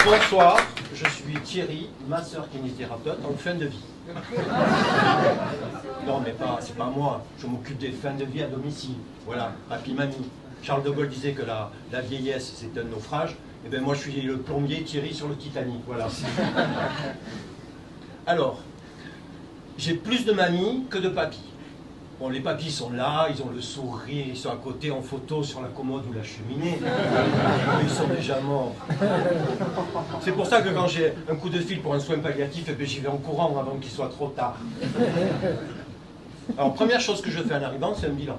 Bonsoir, je suis Thierry, masseur kinésithérapeute en fin de vie. Non, mais c'est pas moi, je m'occupe des fins de vie à domicile. Voilà, papy, mamie. Charles de Gaulle disait que la vieillesse, c'est un naufrage. Et bien moi, je suis le plombier Thierry sur le Titanic, voilà. Alors, j'ai plus de mamie que de papy. Bon, les papys sont là, ils ont le sourire, ils sont à côté en photo sur la commode ou la cheminée. Ils sont déjà morts. C'est pour ça que quand j'ai un coup de fil pour un soin palliatif, eh bien, j'y vais en courant avant qu'il soit trop tard. Alors, première chose que je fais en arrivant, c'est un bilan.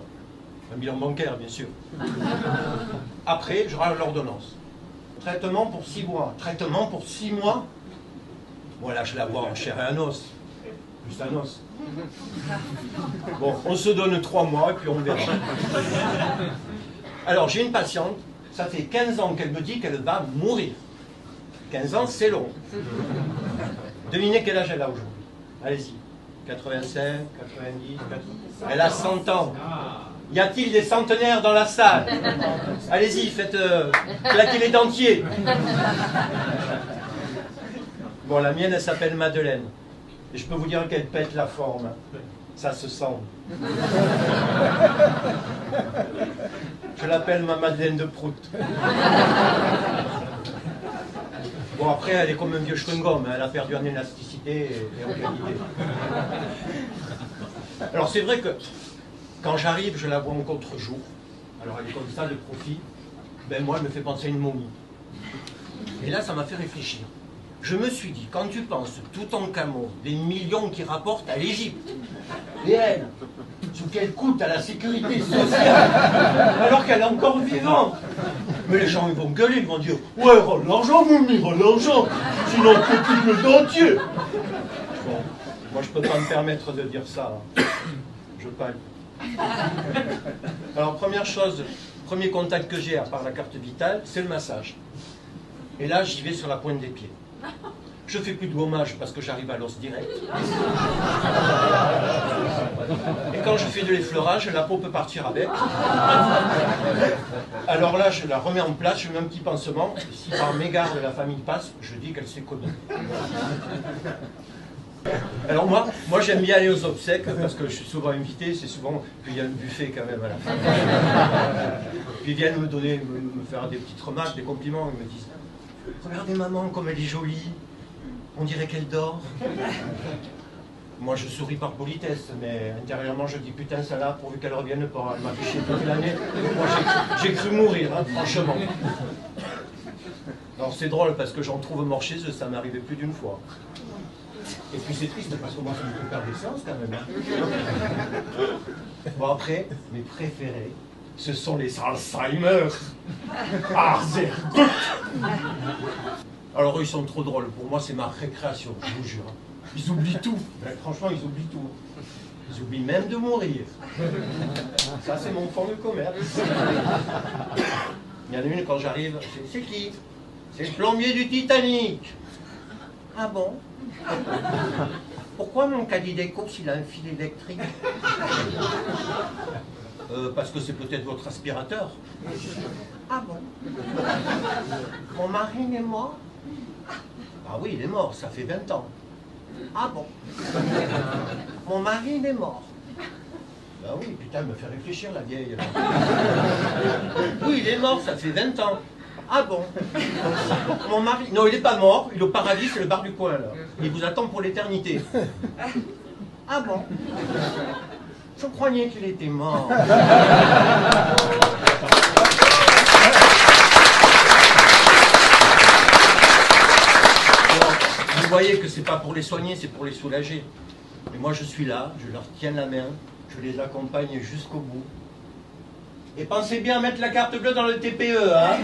Un bilan bancaire, bien sûr. Après, je râle l'ordonnance. Traitement pour 6 mois. Traitement pour 6 mois? Voilà, je la vois en chair et en os. Plus un os. Bon, on se donne 3 mois et puis on verra. Alors, j'ai une patiente, ça fait 15 ans qu'elle me dit qu'elle va mourir. 15 ans, c'est long. Devinez quel âge elle a aujourd'hui. Allez-y. 85, 90, 80. Elle a 100 ans. Y a-t-il des centenaires dans la salle? Allez-y, faites claquer les dentiers. Bon, la mienne, elle s'appelle Madeleine. Et je peux vous dire qu'elle pète la forme. Ça se sent. Je l'appelle ma Madeleine de Prout. Bon, après, elle est comme un vieux chewing-gum. Elle a perdu en élasticité et en qualité. Alors, c'est vrai que quand j'arrive, je la vois en contre-jour. Alors, elle est comme ça, de profil. Ben, moi, elle me fait penser à une momie. Et là, ça m'a fait réfléchir. Je me suis dit, quand tu penses tout en camo, des millions qui rapportent à l'Égypte, et elle, ce qu'elle coûte à la sécurité sociale, alors qu'elle est encore vivante. Mais les gens, ils vont gueuler, ils vont dire, ouais, rends l'argent, Moumi, rends l'argent, sinon tu coupes le dentier. Bon, moi, je peux pas me permettre de dire ça. Hein. Je palpe. Alors, première chose, premier contact que j'ai, à part la carte vitale, c'est le massage. Et là, j'y vais sur la pointe des pieds. Je fais plus de gommage parce que j'arrive à l'os direct. Et quand je fais de l'effleurage, la peau peut partir avec. Alors là, je la remets en place, je mets un petit pansement. Et si par mégarde la famille passe, je dis qu'elle s'est connue. Alors moi j'aime bien aller aux obsèques parce que je suis souvent invité, c'est souvent qu'il y a un buffet quand même à la fin. Puis ils viennent me faire des petites remarques, des compliments, ils me disent « Regardez maman comme elle est jolie, on dirait qu'elle dort. » Moi je souris par politesse, mais intérieurement je dis « Putain celle-là, pourvu qu'elle revienne pas, elle m'a fait chier toute l'année. » Moi j'ai cru mourir, hein, franchement. Alors c'est drôle parce que j'en trouve mort chez eux, ça m'est arrivé plus d'une fois. Et puis c'est triste parce que moi je me peux perdre des séances quand même. Hein. Bon après, mes préférés, ce sont les Alzheimer. Ah, c'est good. Alors eux ils sont trop drôles, pour moi c'est ma récréation, je vous jure. Ils oublient tout, ben, franchement ils oublient tout. Ils oublient même de mourir. Ça c'est mon fonds de commerce. Il y en a une quand j'arrive, c'est qui? C'est le plombier du Titanic. Ah bon? Pourquoi mon caddie des courses il a un fil électrique? Parce que c'est peut-être votre aspirateur. Ah bon? Mon mari il est mort? Ah oui, il est mort, ça fait 20 ans. Ah bon? Mon mari il est mort? Ben oui, putain, elle me fait réfléchir la vieille. Oui, il est mort, ça fait 20 ans. Ah bon? Mon mari... Non, il n'est pas mort, il est au paradis, c'est le bar du coin, là. Il vous attend pour l'éternité. Ah bon? Je croyais qu'il était mort. Vous voyez que c'est pas pour les soigner, c'est pour les soulager. Et moi, je suis là, je leur tiens la main, je les accompagne jusqu'au bout. Et pensez bien à mettre la carte bleue dans le TPE, hein?